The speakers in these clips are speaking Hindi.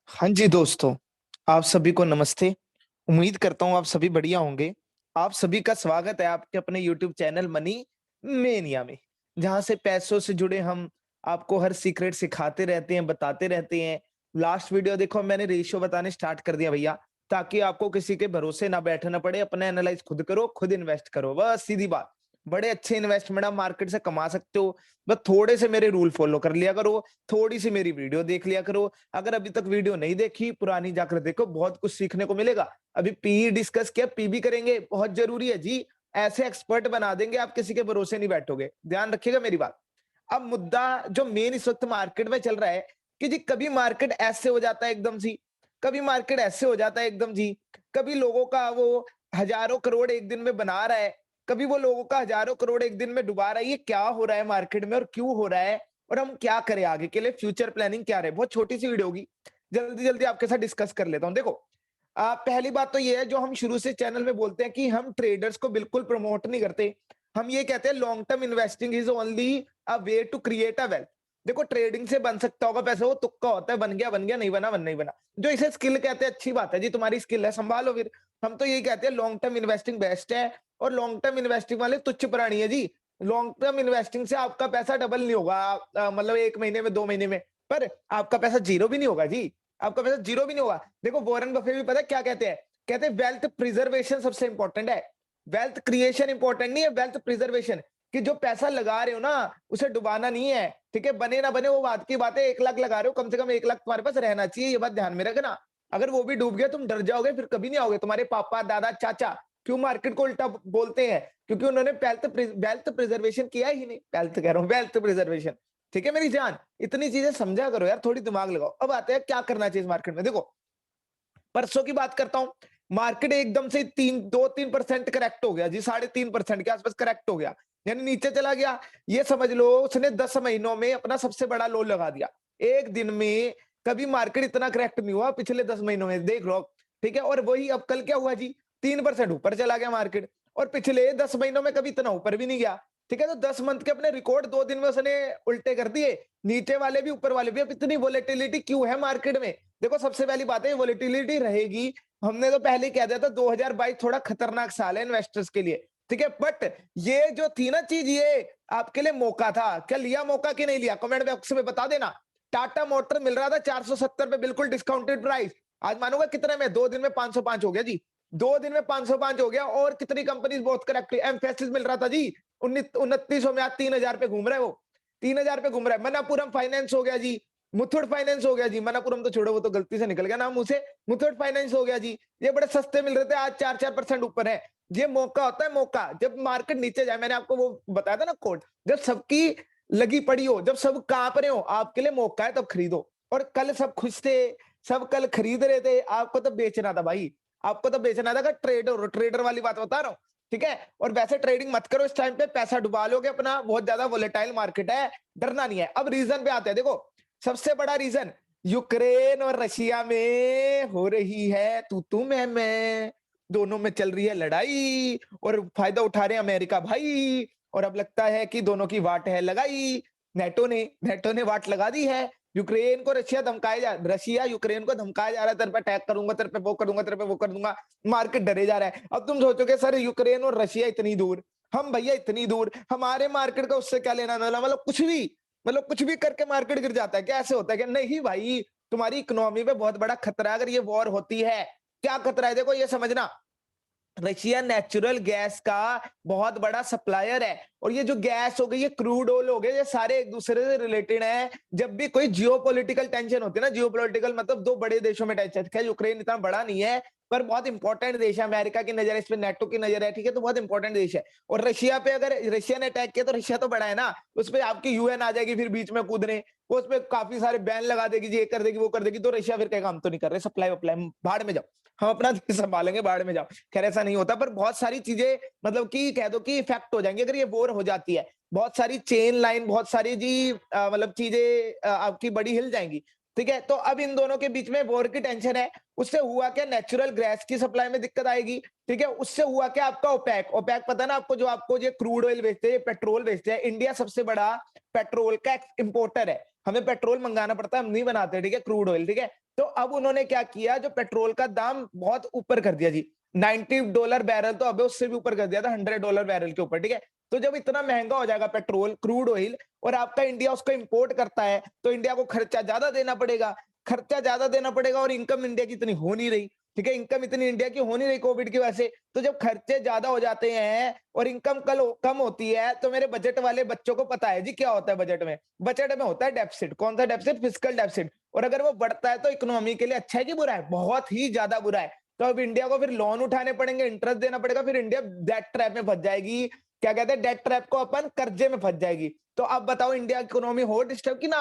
हाँ जी दोस्तों, आप सभी को नमस्ते। उम्मीद करता हूँ आप सभी बढ़िया होंगे। आप सभी का स्वागत है आपके अपने यूट्यूब चैनल मनी मेनिया में, जहाँ से पैसों से जुड़े हम आपको हर सीक्रेट सिखाते रहते हैं, बताते रहते हैं। लास्ट वीडियो देखो मैंने रेशियो बताने स्टार्ट कर दिया भैया, ताकि आपको किसी के भरोसे ना बैठना पड़े, अपना एनालाइज़ खुद करो, खुद इन्वेस्ट करो, बस सीधी बात। बड़े अच्छे इन्वेस्टमेंट आप मार्केट से कमा सकते हो, बस थोड़े से मेरे रूल फॉलो कर लिया करो, थोड़ी-सी मेरी वीडियो देख लिया करो। अगर अभी तक वीडियो नहीं देखी, पुरानी जाकर देखो, बहुत कुछ सीखने को मिलेगा। अभी पीई डिस्कस किया, पी भी करेंगे, बहुत ज़रूरी है जी। ऐसे एक्सपर्ट बना देंगे, आप किसी के भरोसे नहीं बैठोगे। ध्यान रखिएगा मेरी बात। अब मुद्दा जो मेन इस वक़्त मार्केट में चल रहा है कि जी कभी मार्केट ऐसे हो जाता है एकदम से, कभी मार्केट ऐसे हो जाता है एकदम जी, कभी लोगों का वो हज़ारों करोड़ एक दिन में बना रहा है, कभी वो लोगों का हज़ारों करोड़ एक दिन में डुबा रहा है। ये क्या हो रहा है मार्केट में और क्यों हो रहा है? और हम क्या करें आगे के लिए फ्यूचर प्लानिंग क्या रहे? बहुत छोटी-सी वीडियो होगी। जल्दी-जल्दी आपके साथ डिस्कस कर लेता हूँ। देखो पहली बात तो ये है जो हम शुरू से चैनल में बोलते हैं कि हम ट्रेडर्स को बिल्कुल प्रमोट नहीं करते। हम ये कहते हैं long term investing is only a way to create a wealth. देखो ट्रेडिंग से बन सकता होगा पैसा, वो तुक्का होता है, बन गया, नहीं बना, नहीं बना। जो इसे स्किल कहते हैं अच्छी बात है जी, तुम्हारी स्किल है, संभालो फिर। हम तो यही कहते हैं लॉन्ग टर्म इन्वेस्टिंग बेस्ट है और लॉन्ग टर्म इन्वेस्टिंग वाले तुच्छ प्राणी है जी। लॉन्ग टर्म इन्वेस्टिंग से आपका पैसा डबल नहीं होगा मतलब 1 महीने में, 2 महीने में, पर आपका पैसा ज़ीरो भी नहीं होगा जी। आपका पैसा ज़ीरो भी नहीं होगा। देखो वॉरेन बफे भी पता है क्या कहते हैं? कहते हैं वेल्थ प्रिजर्वेशन सबसे इंपॉर्टेंट है। वेल्थ क्रिएशन इंपॉर्टेंट नहीं है, वेल्थ प्रिजर्वेशन कि जो पैसा लगा रहे हो ना, उसे डुबाना नहीं है, ठीक है? बने ना बने वो बात की बात है, 1 लाख लगा रहे हो, कम से कम 1 लाख तुम्हारे पास रहना चाहिए, ये बात ध्यान में रखना। अगर वो भी डूब गया, तुम डर जाओगे, फिर कभी नहीं आओगे। तुम्हारे पापा, दादा, चाचा क्यों मार्केट को उल्टा बोलते हैं? क्योंकि उन्होंने वेल्थ प्रिजर्वेशन किया ही नहीं। वेल्थ कह रहा हूँ, वेल्थ प्रिजर्वेशन। ठीक है मेरी जान? इतनी चीज़ें समझा करो यार, थोड़ी दिमाग लगाओ। अब आते हैं क्या करना चाहिए इस मार्केट में। देखो, परसों की बात करता हूँ, मार्केट एकदम से 3 2-3% करेक्ट हो गया जी, 3.5% के आसपास करेक्ट हो गया। यानी नीचे चला गया। ये समझ लो उसने 10 महीनों में अपना सबसे बड़ा लो लगा दिया। एक दिन में कभी मार्केट इतना करेक्ट नहीं हुआ पिछले 10 महीनों में, देख लो आप, ठीक है? और वही अब कल क्या हुआ जी, 3% ऊपर चला गया मार्केट और पिछले 10 महीनों में कभी इतना ऊपर भी नहीं गया, ठीक है? तो 10 मंथ के अपने रिकॉर्ड 2 दिन में उसने उल्टे कर दिए, नीचे वाले भी, ऊपर वाले भी। अब इतनी वोलेटिलिटी क्यों है मार्केट में? देखो सबसे पहली बात है वोलेटिलिटी रहेगी। हमने तो पहले ही कह दिया था 2022 थोड़ा खतरनाक साल है इन्वेस्टर्स के लिए, ठीक है? बट ये जो थी ना चीज़, ये आपके लिए मौका था। क्या लिया मौका कि नहीं लिया? कमेंट बॉक्स में बता देना। टाटा मोटर मिल रहा था 470 पे बिल्कुल डिस्काउंटेड प्राइस। आज मानोगे कितने में? 2 दिन में 505 हो गया जी। 2 दिन में 505 हो गया और कितनी कंपनीज बहुत करेक्ट हुई। एमफैसिस मिल रहा था जी 2900 में, आज 3000 पे घूम रहा है वो। 3000 पे घूम रहा है। मन्नापुरम फाइनेंस हो गया जी। मुथूट फाइनेंस हो गया जी। मन्नापुरम तो छोड़ो, वो तो गलती से निकल गया नाम मुँह से। मुथूट फाइनेंस हो गया जी। ये बड़े सस्ते मिल रहे थे, आज 4-4% ऊपर है। ये मौका होता है मौका। जब मार्केट नीचे जाए, मैंने आपको वो बताया था ना कोट, जब सबकी लगी पड़ी हो, जब सब काँप रहे हो, आपके लिए मौका है तब खरीदो। और कल सब खुश थे, सब कल खरीद रहे थे, आपको तो बेचना था भाई। आपको तो बेचना था। अगर ट्रेडर हो, ट्रेडर वाली बात बता रहा हूँ, ठीक है? और वैसे ट्रेडिंग मत करो इस टाइम पे, पैसा डुबा लोगे अपना, बहुत ज्यादा वोलेटाइल मार्केट है, डरना नहीं है। अब रीजन पे आते हैं। देखो सबसे बड़ा रीजन यूक्रेन और रशिया में हो रही है तू मैं, दोनों में चल रही है लड़ाई और फायदा उठा रहे हैं अमेरिका भाई। और अब लगता है कि दोनों की वाट है लगाई। नेटो ने वाट लगा दी है। यूक्रेन को रशिया यूक्रेन को धमकाया जा रहा है, तेरे पे अटैक करूंगा, तेरे पे वो करूंगा, तेरे पे वो कर दूंगा। मार्केट डरे जा रहा है। अब तुम सोचोगे सर यूक्रेन और रशिया इतनी दूर, हम भैया इतनी दूर, हमारे मार्केट का उससे क्या लेना देना? मतलब कुछ भी करके मार्केट गिर जाता है क्या? ऐसे होता है क्या? नहीं भाई, तुम्हारी इकोनॉमी पे बहुत बड़ा खतरा है अगर ये वॉर होती है। क्या खतरा है देखो, ये समझना। रशिया नेचुरल गैस का बहुत बड़ा सप्लायर है और ये जो गैस हो गई, ये क्रूड ऑयल हो गए, ये सारे एक दूसरे से रिलेटेड हैं। जब भी कोई जियोपॉलिटिकल टेंशन होती है ना, जियोपॉलिटिकल मतलब दो बड़े देशों में टेंशन, खैर यूक्रेन इतना बड़ा नहीं है पर बहुत इंपॉर्टेंट देश है, अमेरिका की नजर है इस पे, नेटो की नजर है, ठीक है? तो बहुत इंपॉर्टेंट देश है। और रशिया पे अगर रशिया ने अटैक किया तो रशिया तो बड़ा है ना, उस पर आपकी यूएन आ जाएगी फिर बीच में कूदने, वो उस पर काफी सारे बैन लगा देगी जी, ये कर देगी वो कर देगी, तो रशिया फिर कहेगा हम तो नहीं कर रहे, सप्लाई वप्लाई भाड़ में जाओ, हम अपना देश संभालेंगे, बाढ़ में जाओ। खैर ऐसा नहीं होता पर बहुत सारी चीजें मतलब कि कह दो कि इफेक्ट हो जाएंगे अगर ये वॉर हो जाती है। बहुत सारी चेन लाइन, बहुत सारी जी मतलब चीजें आपकी बड़ी हिल जाएंगी। ठीक है? तो अब इन दोनों के बीच में वॉर की टेंशन है। उससे हुआ क्या, नेचुरल गैस की सप्लाई में दिक्कत आएगी, ठीक है? उससे हुआ क्या, आपका ओपेक, ओपेक पता है ना आपको, जो आपको ये क्रूड ऑयल बेचते हैं, ये पेट्रोल बेचते हैं। इंडिया सबसे बड़ा पेट्रोल का इंपोर्टर है। हमें पेट्रोल मंगाना पड़ता है, हम नहीं बनाते, ठीक है, क्रूड ऑयल, ठीक है? तो अब उन्होंने क्या किया, जो पेट्रोल का दाम बहुत ऊपर कर दिया जी। $90 बैरल, तो अब उससे भी ऊपर कर दिया था, $100 बैरल के ऊपर, ठीक है? तो जब इतना महंगा हो जाएगा पेट्रोल, क्रूड ऑयल, और आपका इंडिया उसको इंपोर्ट करता है, तो इंडिया को खर्चा ज्यादा देना पड़ेगा। खर्चा ज्यादा देना पड़ेगा और इनकम इंडिया की इतनी हो नहीं रही, ठीक है? इनकम इतनी इंडिया की हो नहीं रही कोविड की वजह से। तो जब खर्चे ज्यादा हो जाते हैं और इनकम कम होती है, तो मेरे बजट वाले बच्चों को पता है जी क्या होता है बजट में। बजट में होता है डेफिसिट। कौन सा डेफिसिट? Fiscal deficit. और अगर वो बढ़ता है तो इकोनॉमी के लिए अच्छा है कि बुरा है? बहुत ही ज्यादा बुरा है। तो अब इंडिया को फिर लोन उठाने पड़ेंगे, इंटरेस्ट देना पड़ेगा, फिर इंडिया डेट ट्रैप में फंस जाएगी। क्या कहते हैं, डेट ट्रैप को अपन कर्जे में फंस जाएगी। तो अब बताओ, इंडिया इकोनॉमी हो डिस्टर्ब कि ना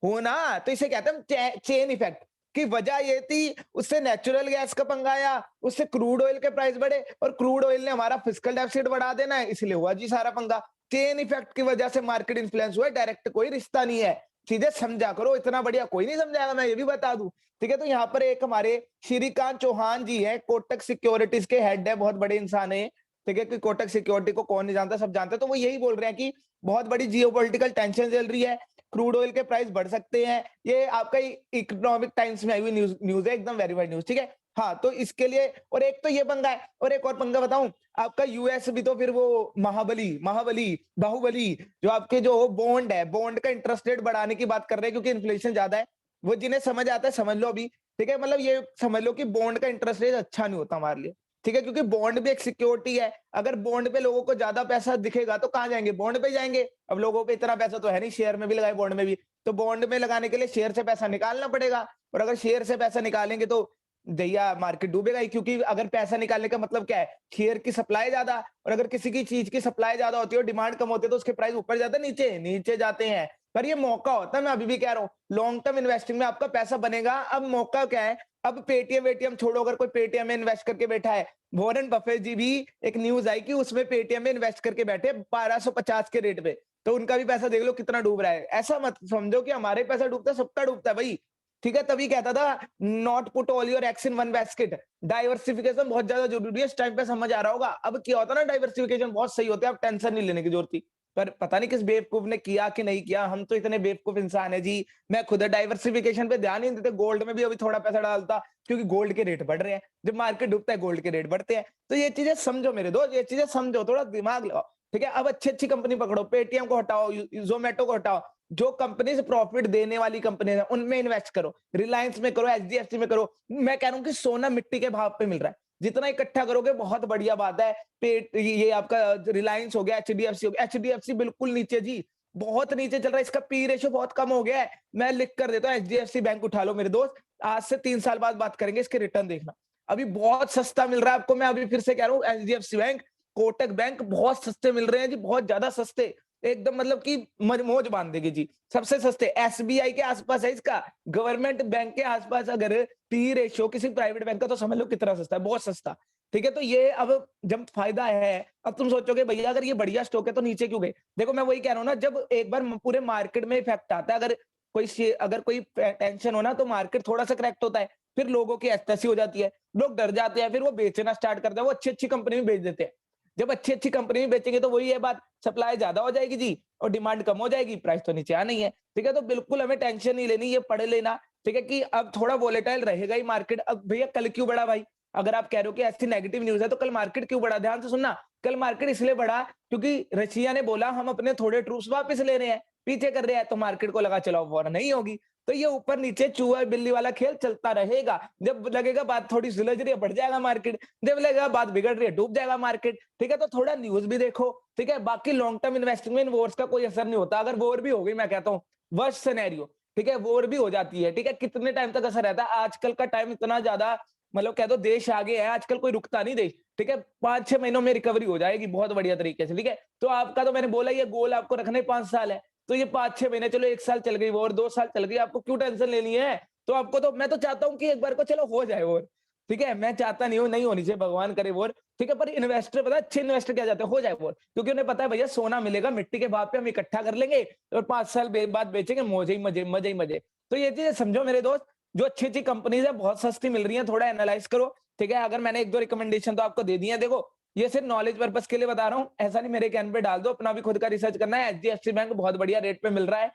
हो ना? तो इसे कहते हैं चेन इफेक्ट। की वजह ये थी, उससे नेचुरल गैस का पंगा आया, उससे क्रूड ऑयल के प्राइस बढ़े, और क्रूड ऑयल ने हमारा फिस्कल डेफिसिट बढ़ा देना है, इसलिए हुआ जी सारा पंगा। चेन इफेक्ट की वजह से मार्केट इन्फ्लुएंस हुआ, डायरेक्ट कोई रिश्ता नहीं है। सीधे समझा करो, इतना बढ़िया कोई नहीं समझाएगा, मैं ये भी बता दूं, ठीक है? तो यहाँ पर एक हमारे श्रीकांत चौहान जी है, कोटक सिक्योरिटीज के हेड है, बहुत बड़े इंसान है, ठीक है? कि कोटक सिक्योरिटी को कौन नहीं जानता, सब जानते हैं। तो वो यही बोल रहे हैं कि बहुत बड़ी जियोपॉलिटिकल टेंशन चल रही है, क्रूड ऑयल के प्राइस बढ़ सकते हैं। ये आपका इकोनॉमिक टाइम्स में आई हुई न्यूज है, एकदम वेरीफाइड न्यूज, ठीक है? हाँ, तो इसके लिए, और एक तो ये पंगा है, और एक और पंगा बताऊं आपका, यूएस भी तो फिर वो महाबली महाबली बाहुबली, जो आपके जो बॉन्ड है, बॉन्ड का इंटरेस्ट रेट बढ़ाने की बात कर रहे हैं, क्योंकि इन्फ्लेशन ज्यादा है। वो जिन्हें समझ आता है समझ लो अभी, ठीक है? मतलब ये समझ लो कि बॉन्ड का इंटरेस्ट रेट अच्छा नहीं होता हमारे लिए, ठीक है? क्योंकि बॉन्ड भी एक सिक्योरिटी है। अगर बॉन्ड पे लोगों को ज्यादा पैसा दिखेगा तो कहाँ जाएंगे? बॉन्ड पे जाएंगे। अब लोगों पे इतना पैसा तो है नहीं, शेयर में भी लगाए, बॉन्ड में भी। तो बॉन्ड में लगाने के लिए शेयर से पैसा निकालना पड़ेगा, और अगर शेयर से पैसा निकालेंगे तो दैया मार्केट डूबेगा ही, क्योंकि अगर पैसा निकालने का मतलब क्या है, शेयर की सप्लाई ज्यादा, और अगर किसी की चीज की सप्लाई ज्यादा होती है और डिमांड कम होती है, तो उसके प्राइस ऊपर जाते हैं, नीचे नीचे जाते हैं। पर ये मौका होता है, मैं अभी भी कह रहा हूँ, लॉन्ग टर्म इन्वेस्टिंग में आपका पैसा बनेगा। अब मौका क्या है, अब पेटीएम वेटीएम छोड़ो, अगर कोई पेटीएम में इन्वेस्ट करके बैठा है, वॉरेन बफेट जी भी, एक न्यूज आई कि उसमें पेटीएम में इन्वेस्ट करके बैठे 1250 के रेट पे, तो उनका भी पैसा देख लो कितना डूब रहा है। ऐसा मत समझो कि हमारे पैसा डूबता है, सबका डूबता है भाई, ठीक है? तभी कहता था, not put all your eggs in one basket. Diversification बहुत ज्यादा जरूरी है, इस टाइम पे समझ आ रहा होगा। अब क्या होता है ना, डाइवर्सिफिकेशन बहुत सही होता है, आप टेंशन नहीं लेने की जरूरत थी। पर पता नहीं किस बेवकूफ ने किया कि नहीं किया, हम तो इतने बेवकूफ इंसान है जी। मैं खुद डाइवर्सिफिकेशन पे ध्यान ही नहीं देते, गोल्ड में भी अभी थोड़ा पैसा डालता, क्योंकि गोल्ड के रेट बढ़ रहे हैं, जब मार्केट डूबता है गोल्ड के रेट बढ़ते हैं। तो ये चीजें समझो मेरे दोस्त, ये चीजें समझो, थोड़ा दिमाग लगाओ, ठीक है? अब अच्छी अच्छी कंपनी पकड़ो, पेटीएम को हटाओ, जोमेटो को हटाओ, जो कंपनी से प्रॉफिट देने वाली कंपनी है उनमें इन्वेस्ट करो, रिलायंस में करो, एचडीएफसी में करो। मैं कह रहा हूँ कि सोना मिट्टी के भाव पे मिल रहा है, जितना इकट्ठा करोगे बहुत बढ़िया बात है। पेट ये आपका रिलायंस हो गया, एचडीएफसी हो गया, एचडीएफसी बिल्कुल नीचे जी, बहुत नीचे चल रहा है, इसका पी रेशियो बहुत कम हो गया है। मैं लिख कर देता हूँ, एचडीएफसी बैंक उठा लो मेरे दोस्त, आज से 3 साल बाद बात करेंगे इसके रिटर्न देखना। अभी बहुत सस्ता मिल रहा है आपको, मैं अभी फिर से कह रहा हूँ, एचडीएफसी बैंक, कोटक बैंक बहुत सस्ते मिल रहे हैं जी, बहुत ज्यादा सस्ते, एकदम मतलब कि मौज बांध देगी जी, सबसे सस्ते। एसबीआई के आसपास है इसका, गवर्नमेंट बैंक के आसपास अगर पी रेशियो किसी प्राइवेट बैंक का, तो समझ लो कितना सस्ता है, बहुत सस्ता, ठीक है? तो ये अब जब फायदा है, अब तुम सोचोगे भैया अगर ये बढ़िया स्टॉक है तो नीचे क्यों गए? देखो मैं वही कह रहा हूँ ना, जब एक बार पूरे मार्केट में इफेक्ट आता है, अगर कोई टेंशन हो ना, तो मार्केट थोड़ा सा करेक्ट होता है, फिर लोगों की एस्टेसी हो जाती है, लोग डर जाते हैं, फिर वो बेचना स्टार्ट करते हैं, वो अच्छी अच्छी कंपनी में बेच देते हैं। जब अच्छी अच्छी कंपनी में बेचेंगे तो वही है बात, सप्लाई ज्यादा हो जाएगी जी, और डिमांड कम हो जाएगी, प्राइस तो नीचे आना ही है, ठीक है? तो बिल्कुल हमें टेंशन नहीं लेनी, ये पढ़ लेना, ठीक है? कि अब थोड़ा वोलेटाइल रहेगा ही मार्केट। अब भैया कल क्यों बढ़ा भाई? अगर आप कह रहे हो कि ऐसी नेगेटिव न्यूज़ है, तो कल मार्केट क्यों बढ़ा? ध्यान से सुनना, कल मार्केट इसलिए बढ़ा क्योंकि रशिया ने बोला हम अपने थोड़े ट्रूप्स वापस ले रहे हैं, पीछे कर रहे हैं, तो मार्केट को लगा चलो वॉर नहीं होगी। तो ये ऊपर नीचे चूहा बिल्ली वाला खेल चलता रहेगा। जब लगेगा बात थोड़ी सुलझ रही है, बढ़ जाएगा मार्केट, जब लगेगा बात बिगड़ रही है, डूब जाएगा मार्केट, ठीक है? तो थोड़ा न्यूज़ भी देखो, ठीक है? बाकी लॉन्ग टर्म इन्वेस्टिंग में इन वॉर्स का कोई असर नहीं होता। अगर वॉर भी हो गई, मैं कहता हूँ वर्स्ट सिनेरियो, ठीक है, वॉर भी हो जाती है, ठीक है? कितने टाइम तक असर रहता है? आजकल का टाइम इतना ज्यादा, मतलब कह दो देश आगे है आजकल, कोई रुकता नहीं देश, ठीक है? 5-6 महीनों में रिकवरी हो जाएगी बहुत बढ़िया तरीके से, ठीक है? तो आपका तो मैंने बोला ये गोल आपको रखने 5 साल है, तो ये 5-6 महीने, चलो 1 साल चल गई वॉर, 2 साल चल गई, आपको क्यों टेंशन लेनी है? तो आपको तो मैं तो चाहता हूँ कि एक बार को चलो हो जाए वॉर, ठीक है? मैं चाहता नहीं हूँ नहीं होनी चाहिए, भगवान करे वॉर, ठीक है? पर इन्वेस्टर पता है, अच्छे इन्वेस्टर क्या चाहते हैं, हो जाए वॉर, क्योंकि उन्हें पता है भैया सोना मिलेगा मिट्टी के भाव पे, हम इकट्ठा कर लेंगे और 5 साल बाद बेचेंगे, मौजे ही मजे, मजे ही मजे। तो ये चीज़ें समझो मेरे दोस्त, जो अच्छी-अच्छी कंपनीज़ है बहुत सस्ती मिल रही है, थोड़ा एनालाइज़ करो, ठीक है? अगर मैंने 1-2 रिकमेंडेशन तो आपको दे दिए हैं, देखो ये सिर्फ नॉलेज पर्पज़ के लिए बता रहा हूँ, ऐसा नहीं मेरे कहने पे डाल दो, अपना भी खुद का रिसर्च करना है, एचडीएफसी बैंक बहुत बढ़िया रेट पे मिल रहा है,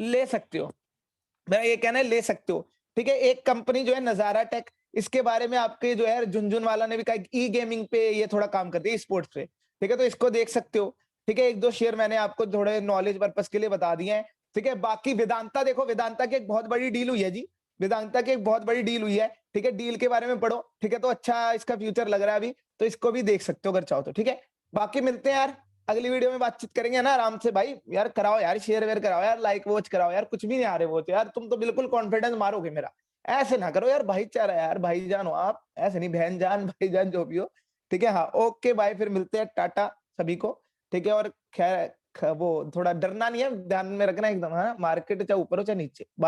ले सकते हो। मेरा ये कहना है ले सकते हो, ठीक है? एक कंपनी जो है नज़ारा टेक, इसके बारे में आपके जो है झुनझुनवाला ने भी कहा ई गेमिंग पे ये थोड़ा काम करती है, ई-स्पोर्ट्स पे, ठीक है? तो इसको देख सकते हो, ठीक है? 1-2 शेयर मैंने आपको थोड़े नॉलेज पर्पज़ के लिए बता दिए हैं, ठीक है? बाकी वेदांता देखो, वेदांता की एक बहुत बड़ी डील हुई है जी, वेदांता की एक बहुत बड़ी डील हुई है, ठीक है? डील के बारे में पढ़ो, ठीक है? तो अच्छा इसका फ्यूचर लग रहा है अभी, तो इसको भी देख सकते हो अगर चाहो तो, ठीक है? बाकी मिलते हैं यार, अगली वीडियो में बातचीत करेंगे ना आराम से भाई, यार कराओ यार शेयर वेयर कराओ यार, लाइक वॉच कराओ यार, कुछ भी नहीं आ रहे वो तो यार, तुम तो बिल्कुल कॉन्फिडेंस मारोगे मेरा। ऐसे ना करो यार, भाईचारा है यार, भाईजान हो आप, ऐसे नहीं बहन-जान, भाईजान जो भी हो। ठीक है? हाँ, ओके बाय फिर मिलते हैं, टाटा सभी को। ठीक है? और ख़ैर ख वो थोड़ा डरना नहीं है, ध्यान में रखना एकदम हाँ, मार्केट चाहे ऊपर हो चाहे नीचे। बाय